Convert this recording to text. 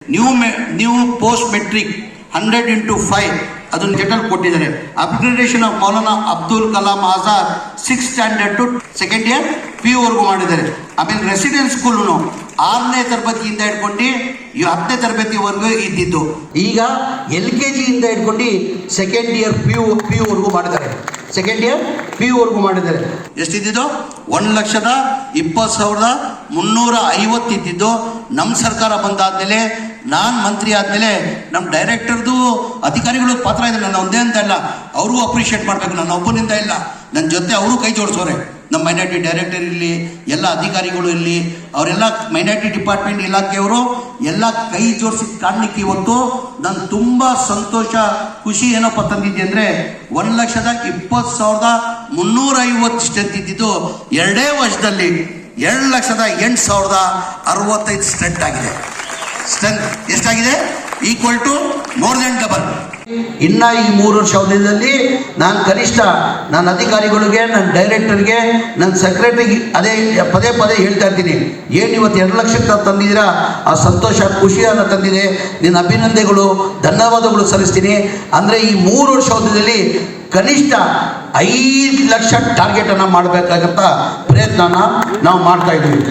New post matric 100x5 ಅದನ್ನು ಜಟಲ್ ಕೊಟ್ಟಿದ್ದಾರೆ. Upgradation of Maulana Abdul Kalam Azad 6th standard to 2nd year PU ವರೆಗೂ ಮಾಡಿದ್ದಾರೆ. ಆಮೇಲೆ ರೆಸಿಡೆನ್ಸ್ ಸ್ಕೂಲ್ನು 6ನೇ ತರಗತಿಯಿಂದ ಹಿಡ್ಕೊಂಡು 10ನೇ ತರಗತಿವರೆಗೂ ಇದ್ದಿದ್ದು, ಈಗ LKG ಇಂದ ಹಿಡ್ಕೊಂಡು 2nd ಇಯರ್ PU ವರೆಗೂ ಮಾಡಿದ್ದಾರೆ. 2nd ಇಯರ್ PU ವರೆಗೂ ಮಾಡಿದ್ದಾರೆ. ಎಷ್ಟಿದ್ದು? 1,20,350 ಇದ್ದಿದ್ದು. ನಮ್ಮ ಸರ್ಕಾರ ಬಂದಾದ್ಮೇಲೆ, ನಾನು ಮಂತ್ರಿ ಆದಮೇಲೆ ನಮ್ಮ ಡೈರೆಕ್ಟರ್ದು ಅಧಿಕಾರಿಗಳು ಪಾತ್ರ ಇದೆ. ನನ್ನ ಒಂದೇ ಅಂತ ಇಲ್ಲ, ಅವ್ರಿಗೂ ಅಪ್ರಿಷಿಯೇಟ್ ಮಾಡಬೇಕು. ನನ್ನ ಒಬ್ಬನಿಂದ ಇಲ್ಲ, ನನ್ನ ಜೊತೆ ಅವರು ಕೈ ಜೋಡಿಸೋರೆ. ನಮ್ಮ ಮೈನಾರಿಟಿ ಡೈರೆಕ್ಟರ್ ಇರಲಿ, ಎಲ್ಲ ಅಧಿಕಾರಿಗಳು ಇರಲಿ, ಅವರೆಲ್ಲ ಮೈನಾರಿಟಿ ಡಿಪಾರ್ಟ್ಮೆಂಟ್ ಇಲಾಖೆಯವರು ಎಲ್ಲ ಕೈ ಜೋಡಿಸಿದ ಕಾರಣಕ್ಕೆ ಇವತ್ತು ನಾನು ತುಂಬ ಸಂತೋಷ, ಖುಷಿ ಏನಪ್ಪ ತಂದಿದ್ದೆ ಅಂದರೆ 1,20,350 ಸ್ಟ್ರೆಂತ್ ಇದ್ದಿದ್ದು 2 ವರ್ಷದಲ್ಲಿ 2,08,065 ಸ್ಟ್ರೆಂತ್ ಆಗಿದೆ. ಸ್ಟ್ರೆಂತ್ ಎಷ್ಟಾಗಿದೆ? Equal to more than double. ಇನ್ನು ಈ 3 ವರ್ಷ ಅವಧಿಯಲ್ಲಿ ನಾನು ಕನಿಷ್ಠ ನನ್ನ ಅಧಿಕಾರಿಗಳಿಗೆ, ನನ್ನ ಡೈರೆಕ್ಟರ್ಗೆ, ನನ್ನ ಸೆಕ್ರೆಟರಿಗೆ ಪದೇ ಪದೇ ಹೇಳ್ತಾ ಇರ್ತೀನಿ, ಏನು ಇವತ್ತು 2 ಲಕ್ಷಕ್ಕೆ ತಂದಿದ್ದೀರಾ, ಆ ಸಂತೋಷ ಖುಷಿಯನ್ನು ತಂದಿದೆ, ನಿನ್ನ ಅಭಿನಂದನೆಗಳು, ಧನ್ಯವಾದಗಳು ಸಲ್ಲಿಸ್ತೀನಿ. ಅಂದರೆ ಈ 3 ವರ್ಷ ಅವಧಿಯಲ್ಲಿ ಕನಿಷ್ಠ 5 ಲಕ್ಷ ಟಾರ್ಗೆಟನ್ನು ಮಾಡಬೇಕಾಗಂತ ಪ್ರಯತ್ನನ ನಾವು ಮಾಡ್ತಾ ಇದ್ದೀವಿ.